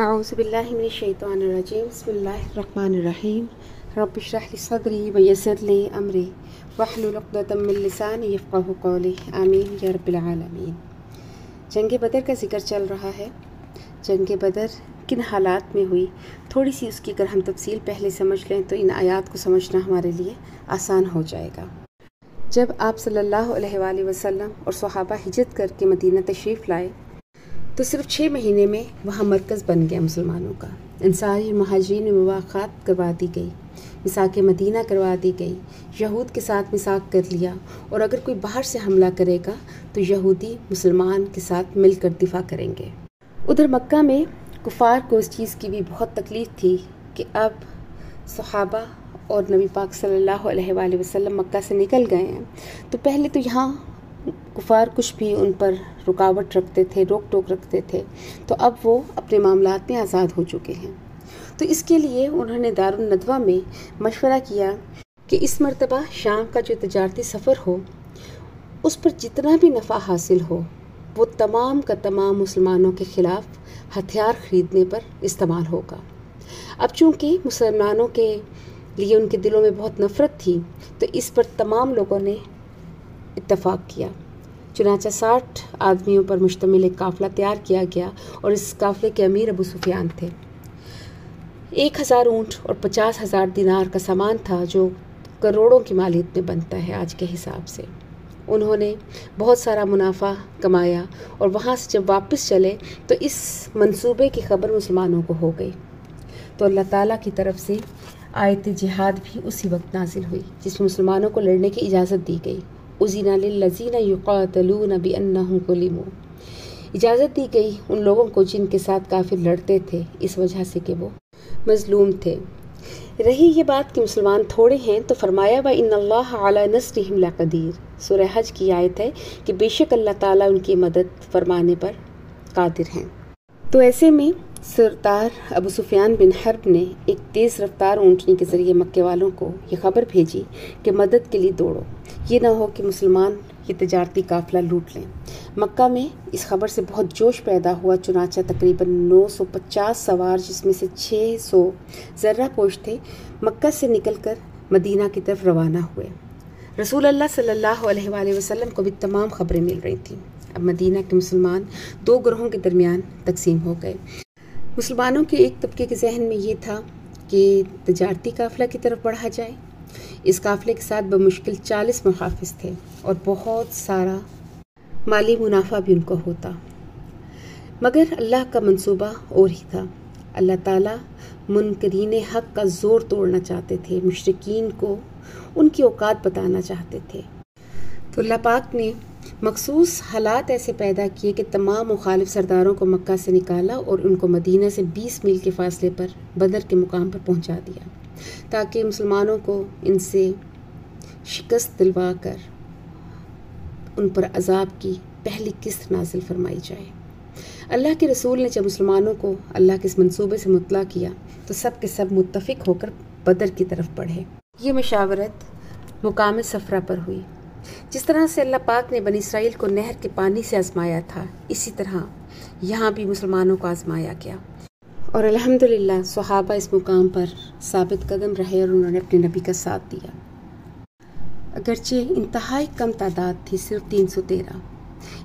اعوذ باللہ من الشیطان الرجیم بسم اللہ الرحمن الرحیم رب اشرح لی صدری ویسر لی امری واحلل عقدۃ من لسانی یفقہوا قولی آمین یا رب العالمین۔ جنگ بدر کا ذکر چل رہا ہے۔ جنگ بدر کن حالات میں ہوئی، تھوڑی سی اس کی اگر ہم تفصیل پہلے سمجھ لیں تو ان آیات کو سمجھنا ہمارے لیے آسان ہو جائے گا۔ جب آپ صلی اللہ علیہ وآلہ وسلم اور صحابہ ہجرت کر کے مدینہ تشریف لائے تو صرف 6 مہینے میں وہاں مرکز بن گیا مسلمانوں کا۔ انصاری مہاجرین میں مواخات کروا دی گئی، میثاق مدینہ کروا دی گئی، یہود کے ساتھ میثاق کر لیا، اور اگر کوئی باہر سے حملہ کرے گا تو یہودی مسلمان کے ساتھ مل کر دفاع کریں گے۔ ادھر مکہ میں کفار کو اس چیز کی بھی بہت تکلیف تھی کہ اب صحابہ اور نبی پاک صلی اللہ علیہ وآلہ وسلم مکہ سے نکل گئے ہیں، تو پہلے تو یہاں کفار کچھ بھی ان پر رکاوٹ رکھتے تھے، روک ٹوک رکھتے تھے، تو اب وہ اپنے معاملات میں آزاد ہو چکے ہیں۔ تو اس کے لیے انہوں نے دارالندوہ میں مشورہ کیا کہ اس مرتبہ شام کا جو تجارتی سفر ہو اس پر جتنا بھی نفع حاصل ہو وہ تمام کا تمام مسلمانوں کے خلاف ہتھیار خریدنے پر استعمال ہوگا۔ اب چونکہ مسلمانوں کے لیے ان کے دلوں میں بہت نفرت تھی تو اس پر تمام لوگوں نے اتفاق کیا۔ چنانچہ 60 آدمیوں پر مشتمل ایک قافلہ تیار کیا گیا، اور اس قافلے کے امیر ابو سفیان تھے۔ 1000 اونٹ اور 50,000 دینار کا سامان تھا جو کروڑوں کی مالیت میں بنتا ہے آج کے حساب سے۔ انہوں نے بہت سارا منافع کمایا، اور وہاں سے جب واپس چلے تو اس منصوبے کی خبر مسلمانوں کو ہو گئی، تو اللہ تعالیٰ کی طرف سے آیت جہاد بھی اسی وقت نازل ہوئی جس میں مسلمانوں کو لڑنے کی اجازت دی گئی۔ اذن للذین یقاتلون بانہم ظلموا، اجازت دی گئی ان لوگوں کو جن کے ساتھ کافر لڑتے تھے اس وجہ سے کہ وہ مظلوم تھے۔ رہی یہ بات کہ مسلمان تھوڑے ہیں تو فرمایا وَإِنَّ اللَّهَ عَلَى نَصْرِهِمْ لَقَدِيرٌ، سورہ حج کی آیت ہے کہ بے شک اللہ تعالیٰ ان کی مدد فرمانے پر قادر ہیں۔ تو ایسے میں سردار ابو سفیان بن حرب نے ایک تیز رفتار اونٹنی کے ذریعے مکے والوں کو یہ خبر بھیجی کہ مدد کے لیے دوڑو، یہ نہ ہو کہ مسلمان یہ تجارتی قافلہ لوٹ لیں۔ مکہ میں اس خبر سے بہت جوش پیدا ہوا، چنانچہ تقریباً 950 سوار جس میں سے 600 ذرہ پوش تھے مکہ سے نکل کر مدینہ کی طرف روانہ ہوئے۔ رسول اللہ صلی اللہ علیہ وآلہ وسلم کو بھی تمام خبریں مل رہی تھیں۔ اب مدینہ کے مسلمان 2 گروہوں کے درمیان تقسیم ہو گئے۔ مسلمانوں کے ایک طبقے کے ذہن میں یہ تھا کہ تجارتی قافلہ کی طرف بڑھا جائے۔ اس قافلے کے ساتھ بمشکل 40 محافظ تھے اور بہت سارا مالی منافع بھی ان کو ہوتا، مگر اللہ کا منصوبہ اور ہی تھا۔ اللہ تعالیٰ منکرین حق کا زور توڑنا چاہتے تھے، مشرکین کو ان کی اوقات بتانا چاہتے تھے۔ تو اللہ پاک نے مخصوص حالات ایسے پیدا کیے کہ تمام مخالف سرداروں کو مکہ سے نکالا اور ان کو مدینہ سے 20 میل کے فاصلے پر بدر کے مقام پر پہنچا دیا، تاکہ مسلمانوں کو ان سے شکست دلوا کر ان پر عذاب کی پہلی قسط نازل فرمائی جائے۔ اللہ کے رسول نے جب مسلمانوں کو اللہ کے اس منصوبے سے مطلع کیا تو سب کے سب متفق ہو کر بدر کی طرف بڑھے۔ یہ مشاورت مقام صفرہ پر ہوئی۔ جس طرح سے اللہ پاک نے بنی اسرائیل کو نہر کے پانی سے آزمایا تھا، اسی طرح یہاں بھی مسلمانوں کو آزمایا گیا، اور الحمدللہ صحابہ اس مقام پر ثابت قدم رہے اور انہوں نے اپنے نبی کا ساتھ دیا۔ اگرچہ انتہائی کم تعداد تھی، صرف 313،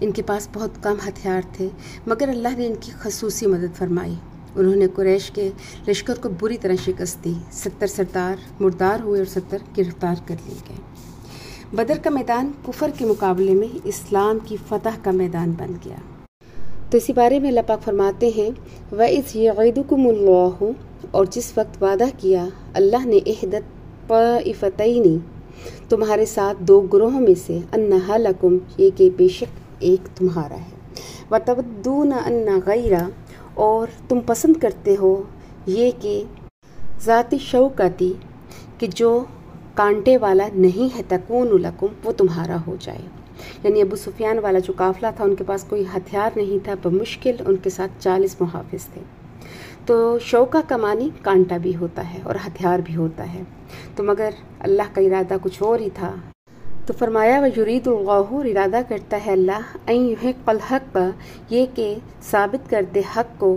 ان کے پاس بہت کم ہتھیار تھے، مگر اللہ نے ان کی خصوصی مدد فرمائی۔ انہوں نے قریش کے لشکر کو بری طرح شکست دی، 70 سردار مردار ہوئے اور 70 گرفتار کر لیے گئے۔ بدر کا میدان کفر کے مقابلے میں اسلام کی فتح کا میدان بن گیا۔ تو اسی بارے میں اللہ پاک فرماتے ہیں وَإِذْ يَعِدُكُمُ اللَّهُ، اور جس وقت وعدہ کیا اللہ نے احدت طائفتین، تمہارے ساتھ 2 گروہوں میں سے، انہا لکم، یہ کہ بے شک ایک تمہارا ہے، وَتَوَدُّونَ أَنَّ غَيْرَ، اور تم پسند کرتے ہو یہ کہ ذات شوکتی، کہ جو کانٹے والا نہیں ہے، تکون لکم، وہ تمہارا ہو جائے۔ یعنی ابو سفیان والا جو قافلہ تھا ان کے پاس کوئی ہتھیار نہیں تھا، بمشکل ان کے ساتھ 40 محافظ تھے۔ تو شوکہ کا معنی کانٹا بھی ہوتا ہے اور ہتھیار بھی ہوتا ہے، تو مگر اللہ کا ارادہ کچھ اور ہی تھا۔ تو فرمایا وَيُرِيدُ اللَّهُ، ارادہ کرتا ہے اللہ، أَن يُحِقَّ الْحَقَّ، یہ کہ ثابت کر دے حق کو،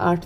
8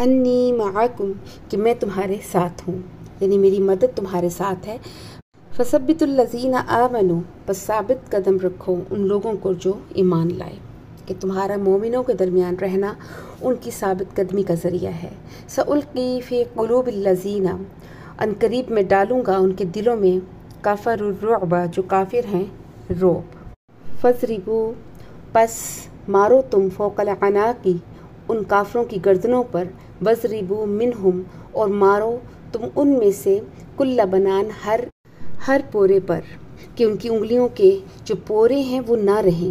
انی معکم کہ میں تمہارے ساتھ ہوں، یعنی میری مدد تمہارے ساتھ ہے۔ فثبتوا الذین آمنوا، بس ثابت قدم رکھو ان لوگوں کو جو ایمان لائے، کہ تمہارا مومنوں کے درمیان رہنا ان کی ثابت قدمی کا ذریعہ ہے۔ سألقی فی قلوب الذین، ان قریب میں ڈالوں گا ان کے دلوں میں، کفروا الرعب، جو کافر ہیں، رعب۔ فاضربوا، پس مارو تم، فوق العناق، ان کافروں کی گردنوں پر، واضربوا منہم، اور مارو تم ان میں سے، کل بنان، ہر پورے پر، کہ ان کی انگلیوں کے جو پورے ہیں وہ نہ رہیں،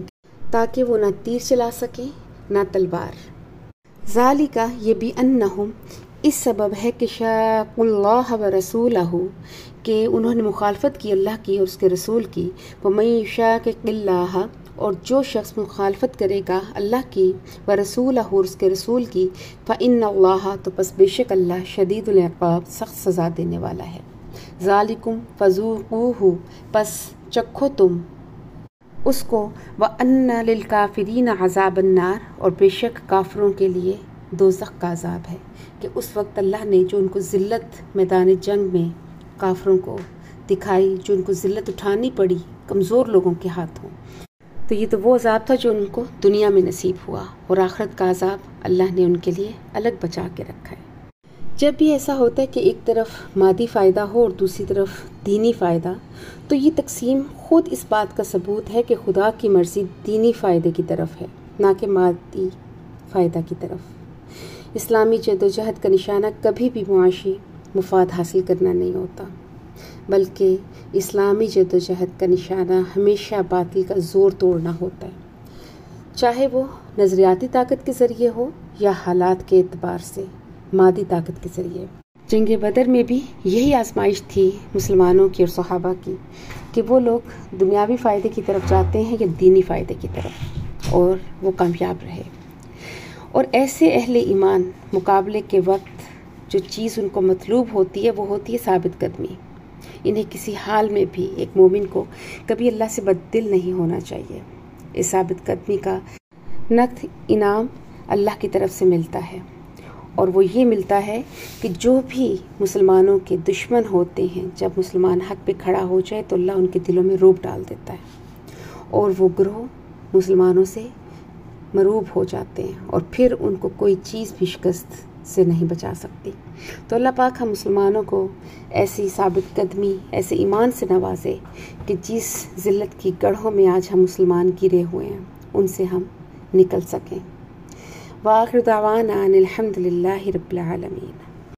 تاکہ وہ نہ تیر چلا سکیں نہ تلوار۔ ذالک، یہ بھی انہم، اس سبب ہے کہ شاقوا اللہ ورسولہ، کہ انہوں نے مخالفت کی اللہ کی اور اس کے رسول کی۔ ومن یشاقق اللہ، اور جو شخص مخالفت کرے گا اللہ کی، ورسولہ، اور اس کے رسول کی، فإن اللہ، تو پس بے شک اللہ، شدید العقاب، سخت سزا دینے والا ہے۔ ذالکم فذوقوہ، پس چکھو تم اس کو، وَأَنَّ لِلْكَافِرِينَ عَذَابَ النَّارِ، اور بے شک کافروں کے لیے دوزخ کا عذاب ہے، کہ اس وقت اللہ نے جو ان کو ذلت میدان جنگ میں کافروں کو دکھائی، جو ان کو ذلت اٹھانی پڑی کمزور لوگوں کے ہاتھوں، تو یہ تو وہ عذاب تھا جو ان کو دنیا میں نصیب ہوا، اور آخرت کا عذاب اللہ نے ان کے لیے الگ بچا کے رکھا ہے۔ جب بھی ایسا ہوتا ہے کہ ایک طرف مادی فائدہ ہو اور دوسری طرف دینی فائدہ، تو یہ تقسیم خود اس بات کا ثبوت ہے کہ خدا کی مرضی دینی فائدے کی طرف ہے، نہ کہ مادی فائدہ کی طرف۔ اسلامی جدوجہد کا نشانہ کبھی بھی معاشی مفاد حاصل کرنا نہیں ہوتا، بلکہ اسلامی جدوجہد کا نشانہ ہمیشہ باطل کا زور توڑنا ہوتا ہے، چاہے وہ نظریاتی طاقت کے ذریعے ہو یا حالات کے اعتبار سے مادی طاقت کے ذریعے۔ جنگ بدر میں بھی یہی آزمائش تھی مسلمانوں کی اور صحابہ کی، کہ وہ لوگ دنیاوی فائدے کی طرف جاتے ہیں یا دینی فائدے کی طرف، اور وہ کامیاب رہے۔ اور ایسے اہل ایمان مقابلے کے وقت جو چیز ان کو مطلوب ہوتی ہے وہ ہوتی ہے ثابت قدمی۔ انہیں کسی حال میں بھی، ایک مومن کو کبھی اللہ سے بددل نہیں ہونا چاہیے۔ اس ثابت قدمی کا نقد انعام اللہ کی طرف سے ملتا ہے، اور وہ یہ ملتا ہے کہ جو بھی مسلمانوں کے دشمن ہوتے ہیں، جب مسلمان حق پہ کھڑا ہو جائے تو اللہ ان کے دلوں میں رعب ڈال دیتا ہے، اور وہ گروہ مسلمانوں سے مروب ہو جاتے ہیں، اور پھر ان کو کوئی چیز بھی شکست سے نہیں بچا سکتی۔ تو اللہ پاک ہم مسلمانوں کو ایسی ثابت قدمی، ایسے ایمان سے نوازے کہ جس ذلت کی گڑھوں میں آج ہم مسلمان گرے ہوئے ہیں ان سے ہم نکل سکیں۔ وآخر دعوانا ان الحمد للہ رب العالمین۔